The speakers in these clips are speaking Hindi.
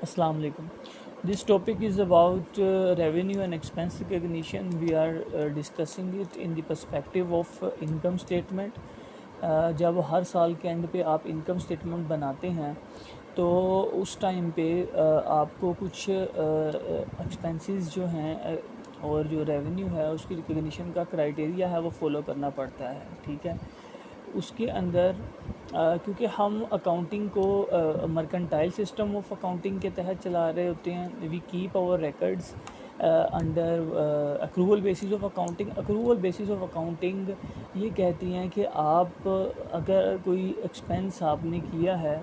Assalamu alaikum. This topic is about revenue and expense recognition. We are discussing it in the perspective of income statement. जब हर साल के एंड पे आप इनकम स्टेटमेंट बनाते हैं तो उस टाइम पे आपको कुछ एक्सपेंसेस जो हैं और जो रेवेन्यू है उसकी रिकग्निशन का क्राइटेरिया है वो फॉलो करना पड़ता है, ठीक है। उसके अंदर क्योंकि हम अकाउंटिंग को मर्केंटाइल सिस्टम ऑफ अकाउंटिंग के तहत चला रहे होते हैं, we keep our records under accrual basis of accounting. Accrual basis of accounting ये कहती हैं कि आप अगर कोई एक्सपेंस आपने किया है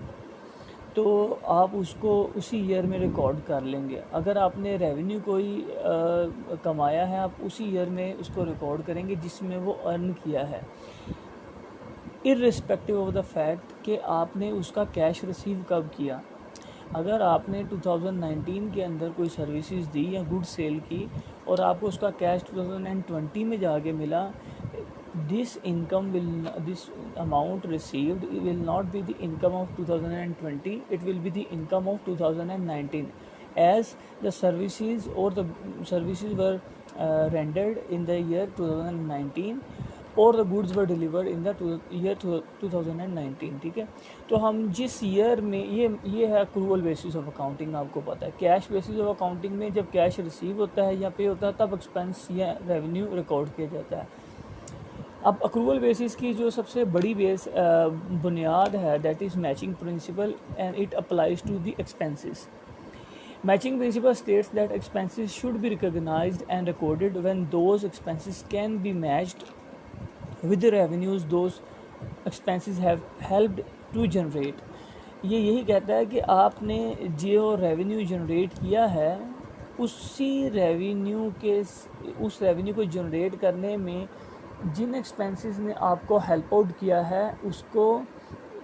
तो आप उसको उसी ईयर में रिकॉर्ड कर लेंगे। अगर आपने रेवेन्यू कोई कमाया है आप उसी ईयर में उसको रिकॉर्ड करेंगे जिसमें वो अर्न किया है, इर्रिस्पेक्टिव ऑफ द फैक्ट कि आपने उसका कैश रिसीव कब किया। अगर आपने 2019 के अंदर कोई सर्विसेज दी या गुड सेल की और आपको उसका कैश 2020 में जाके मिला, this amount received will not be the income of 2020, it will be the income of 2019 as the services were rendered in the year 2019 और the goods were delivered in the year 2019, ठीक है। तो हम जिस ईयर में ये है अक्रूवल बेसिस ऑफ अकाउंटिंग। आपको पता है कैश बेसिस ऑफ अकाउंटिंग में जब कैश रिसीव होता है या पे होता है तब एक्सपेंस या रेवेन्यू रिकॉर्ड किया जाता है। अब अक्रूवल बेसिस की जो सबसे बड़ी बुनियाद है that is matching principle and it applies to the expenses. Matching principle states that expenses should be recognized and recorded when those expenses can be matched with the revenues those expenses have helped to generate। ये यही कहता है कि आपने जो रेवेन्यू जनरेट किया है उस रेवेन्यू को जनरेट करने में जिन एक्सपेंसेस ने आपको हेल्प आउट किया है उसको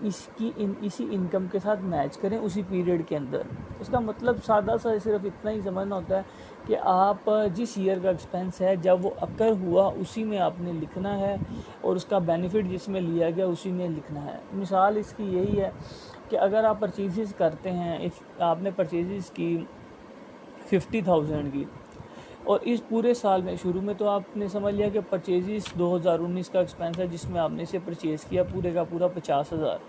इसी इनकम के साथ मैच करें उसी पीरियड के अंदर। इसका मतलब सादा सा सिर्फ इतना ही समझना होता है कि आप जिस ईयर का एक्सपेंस है जब वो अकर हुआ उसी में आपने लिखना है और उसका बेनिफिट जिसमें लिया गया उसी में लिखना है। मिसाल इसकी यही है कि अगर आप परचेज़ करते हैं, इफ़ आपने परचेज़ की 50,000 की और इस पूरे साल में शुरू में तो आपने समझ लिया कि परचेज़ 2019 का एक्सपेंस है जिसमें आपने इसे परचेज़ किया पूरे का पूरा 50,000।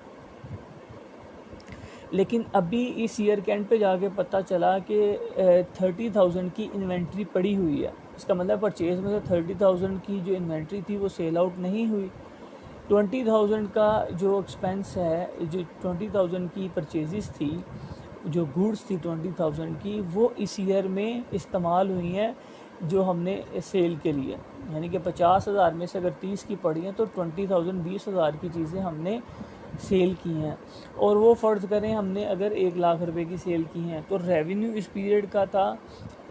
लेकिन अभी इस ईयर के एंड पे जाके पता चला कि 30,000 की इन्वेंट्री पड़ी हुई है। इसका मतलब परचेज़ में से 30,000 की जो इन्वेंट्री थी वो सेल आउट नहीं हुई। 20,000 का जो एक्सपेंस है, जो 20,000 की परचेज़ थी, जो गुड्स थी 20,000 की, वो इस ईयर में इस्तेमाल हुई हैं जो हमने सेल के लिए। यानी कि 50,000 में से अगर 30 की पड़ी हैं तो 20,000 20,000 की चीज़ें हमने सेल की हैं। और वो फ़र्ज़ करें हमने अगर 1 लाख रुपए की सेल की हैं तो रेवेन्यू इस पीरियड का था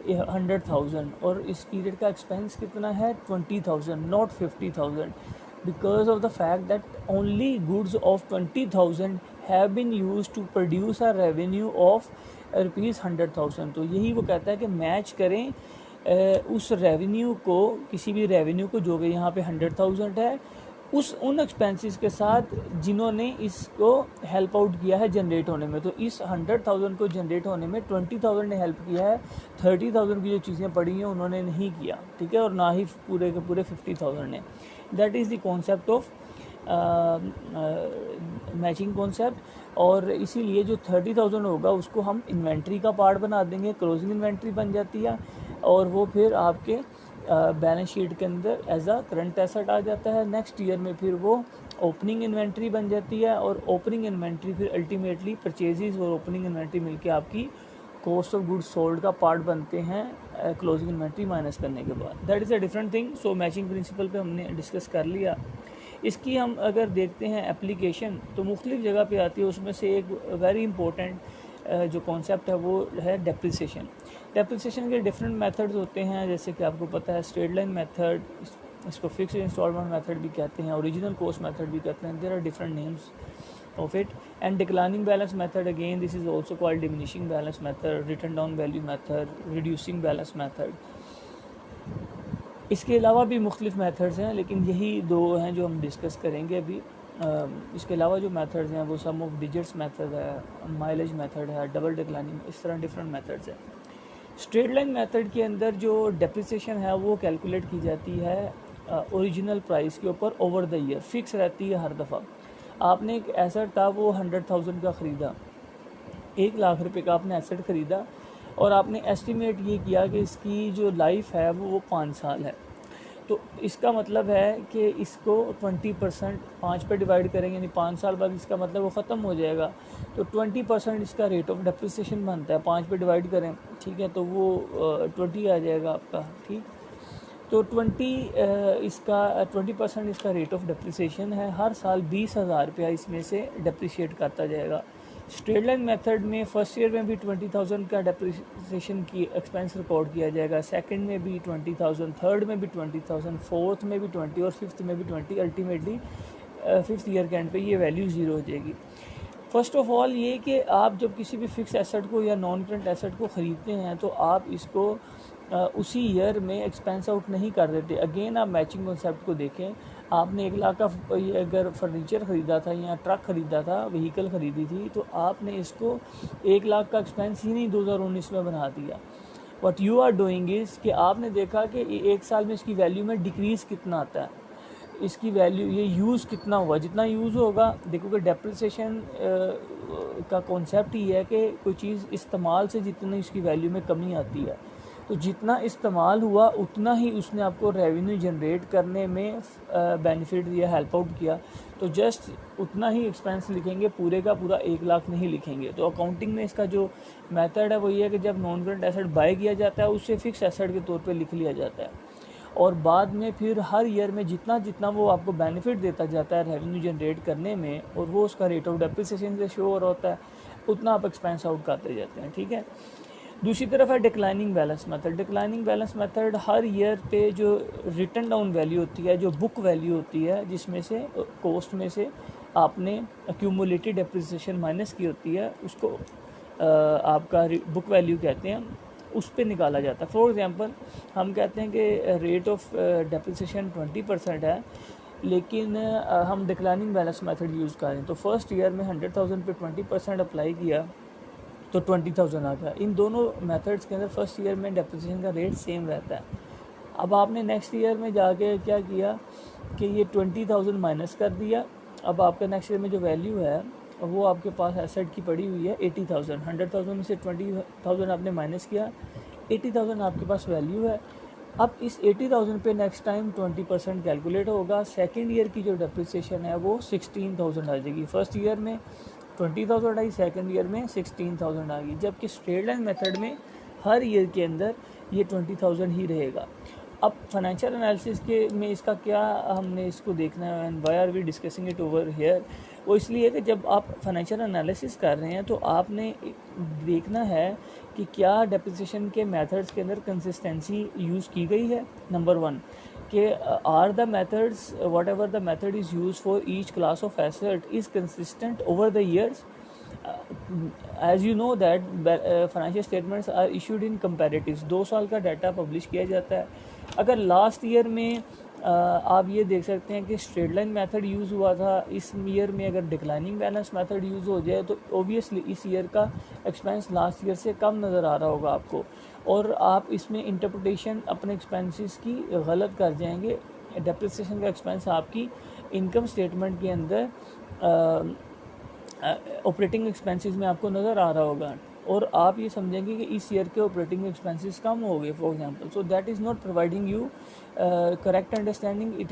100,000 और इस पीरियड का एक्सपेंस कितना है 20,000, not 50,000, because of the fact that only goods of 20,000 have been used to produce a revenue of ₹100,000। तो यही वो कहता है कि मैच करें उस रेवेन्यू को, किसी भी रेवेन्यू को जो कि यहाँ पे 100,000 है, उन एक्सपेंसेस के साथ जिन्होंने इसको हेल्प आउट किया है जनरेट होने में। तो इस 100,000 को जनरेट होने में 20,000 ने हेल्प किया है, 30,000 की जो चीज़ें पड़ी हैं उन्होंने नहीं किया, ठीक है, और ना ही पूरे के पूरे 50,000 ने। That is the concept of matching concept. और इसीलिए जो 30,000 होगा उसको हम इन्वेंट्री का पार्ट बना देंगे, क्लोजिंग इन्वेंट्री बन जाती है और वो फिर आपके बैलेंस शीट के अंदर एज अ करंट एसेट आ जाता है। नेक्स्ट ईयर में फिर वो ओपनिंग इन्वेंट्री बन जाती है और ओपनिंग इन्वेंट्री फिर अल्टीमेटली परचेजेस और ओपनिंग इन्वेंट्री मिलके आपकी कॉस्ट ऑफ गुड्स सोल्ड का पार्ट बनते हैं क्लोजिंग इन्वेंट्री माइनस करने के बाद। That is a different thing. So matching principal पे हमने डिस्कस कर लिया। इसकी हम अगर देखते हैं एप्लीकेशन तो मुख्तलिफ जगह पे आती है। उसमें से एक वेरी इंपॉर्टेंट जो कॉन्सेप्ट है वो है डेप्रिसिएशन। डेप्रिसिएशन के डिफरेंट मेथड्स होते हैं, जैसे कि आपको पता है स्ट्रेट लाइन मेथड, इसको फिक्स्ड इंस्टॉलमेंट मेथड भी कहते हैं, ओरिजिनल कॉस्ट मेथड भी कहते हैं। There are different names of it। and declining balance method, again this is also called diminishing balance method, written down value method, reducing balance method। इसके अलावा भी मुख्तलिफ मेथड्स हैं लेकिन यही दो हैं जो हम डिस्कस करेंगे अभी। इसके अलावा जो मेथड्स हैं वो सम ऑफ डिजिट्स मेथड है, माइलेज मेथड है, डबल डिक्लाइनिंग, इस तरह डिफरेंट मेथड्स हैं। स्ट्रेट लाइन मेथड के अंदर जो डेप्रिसिएशन है वो कैलकुलेट की जाती है ओरिजिनल प्राइस के ऊपर ओवर द ईयर, फिक्स रहती है हर दफ़ा। आपने एक एसेट था वो 100,000 का ख़रीदा, 1,00,000 रुपये का आपने एसेट ख़रीदा और आपने एस्टिमेट ये किया कि इसकी जो लाइफ है वो 5 साल है। तो इसका मतलब है कि इसको 20% 5 पे डिवाइड करेंगे, यानी 5 साल बाद इसका मतलब वो ख़त्म हो जाएगा। तो 20% इसका रेट ऑफ डेप्रिसिएशन बनता है, 5 पे डिवाइड करें, ठीक है, तो वो 20 आ जाएगा आपका, ठीक। तो 20% इसका रेट ऑफ डेप्रिसिएशन है, हर साल 20,000 रुपया इसमें से डेप्रिशिएट करता जाएगा। स्ट्रेट लाइन मेथड में फ़र्स्ट ईयर में भी 20,000 का डेप्रिसिएशन की एक्सपेंस रिकॉर्ड किया जाएगा, सेकंड में भी 20,000, थर्ड में भी 20,000, फोर्थ में भी 20 और फिफ्थ में भी 20। अल्टीमेटली फिफ्थ ईयर के एंड पे ये वैल्यू ज़ीरो हो जाएगी। फ़र्स्ट ऑफ़ ऑल ये कि आप जब किसी भी फिक्स एसेट को या नॉन करंट एसेट को ख़रीदते हैं तो आप इसको उसी ईयर में एक्सपेंस आउट नहीं कर देते। अगेन आप मैचिंग कॉन्सेप्ट को देखें, आपने 1,00,000 का अगर फर्नीचर ख़रीदा था या ट्रक ख़रीदा था, व्हीकल ख़रीदी थी, तो आपने इसको 1,00,000 का एक्सपेंस ही नहीं 2019 में बना दिया। What you are doing is कि आपने देखा कि एक साल में इसकी वैल्यू में डिक्रीज़ कितना आता है, इसकी वैल्यू ये यूज़ कितना हुआ, जितना यूज़ होगा। देखो कि डेप्रिसिएशन का कॉन्सेप्ट ही है कि कोई चीज़ इस्तेमाल से जितनी इसकी वैल्यू में कमी आती है, तो जितना इस्तेमाल हुआ उतना ही उसने आपको रेवेन्यू जनरेट करने में बेनिफिट दिया, हेल्प आउट किया। तो जस्ट उतना ही एक्सपेंस लिखेंगे, पूरे का पूरा 1,00,000 नहीं लिखेंगे। तो अकाउंटिंग में इसका जो मेथड है वो ये है कि जब नॉन करंट एसेट बाय किया जाता है उससे फिक्स एसेट के तौर पे लिख लिया जाता है, और बाद में फिर हर ईयर में जितना जितना वो आपको बेनिफिट देता जाता है रेवेन्यू जनरेट करने में, और वो उसका रेट ऑफ डेप्रिसिएशन से शो हो रहा होता है, उतना आप एक्सपेंस आउट करते जाते हैं, ठीक है। दूसरी तरफ है declining balance method. Declining balance method हर ईयर पे जो रिटन डाउन वैल्यू होती है, जो बुक वैल्यू होती है, जिसमें से कॉस्ट में से आपने एक्यूमुलेटेड डेप्रिसिएशन माइनस की होती है, उसको आपका बुक वैल्यू कहते हैं, उस पर निकाला जाता है। फॉर एग्जांपल हम कहते हैं कि रेट ऑफ डेप्रिसिएशन 20% है, लेकिन हम डिक्लाइनिंग बैलेंस मेथड यूज़ करें तो फर्स्ट ईयर में 100,000 पे 20% अप्लाई किया तो 20,000 आ गया। इन दोनों मेथड्स के अंदर फर्स्ट ईयर में डेप्रिसिएशन का रेट सेम रहता है। अब आपने नेक्स्ट ईयर में जाके क्या किया कि ये 20,000 माइनस कर दिया। अब आपका नेक्स्ट ईयर में जो वैल्यू है वो आपके पास एसेट की पड़ी हुई है 80,000। 100,000 में से 20,000 आपने माइनस किया, 80,000 आपके पास वैल्यू है। अब इस 80,000 पे नेक्स्ट टाइम 20% कैलकुलेट होगा। सेकेंड ईयर की जो डेप्रिसिएशन है वो 16,000 आ जाएगी। फर्स्ट ईयर में 20,000 आई, सेकेंड ईयर में 16,000 आ गई। जबकि स्ट्रेट लाइन मेथड में हर ईयर के अंदर ये 20,000 ही रहेगा। अब फाइनेंशियल एनालिसिस के में इसका क्या हमने इसको देखना है, and why are we discussing it over here, वो इसलिए कि जब आप फाइनेंशियल एनालिसिस कर रहे हैं तो आपने देखना है कि क्या डेप्रिसिएशन के मेथड्स के अंदर कंसिस्टेंसी यूज़ की गई है। नंबर 1 कि are the methods whatever the method is use for each class of asset is consistent over the years. As you know that financial statements are issued in comparatives. 2 साल का डाटा पब्लिश किया जाता है। अगर लास्ट ईयर में आप ये देख सकते हैं कि स्ट्रेट लाइन मेथड यूज़ हुआ था, इस ईयर में अगर डिक्लाइनिंग बैलेंस मेथड यूज़ हो जाए तो ओबियसली इस ईयर का एक्सपेंस लास्ट ईयर से कम नज़र आ रहा होगा आपको, और आप इसमें इंटरप्रिटेशन अपने एक्सपेंसेस की गलत कर जाएंगे। डेप्रिसिएशन का एक्सपेंस आपकी इनकम स्टेटमेंट के अंदर ऑपरेटिंग एक्सपेंसेस में आपको नज़र आ रहा होगा, और आप ये समझेंगे कि इस ईयर के ऑपरेटिंग एक्सपेंसेस कम हो गए for example. So that is not providing you correct understanding. It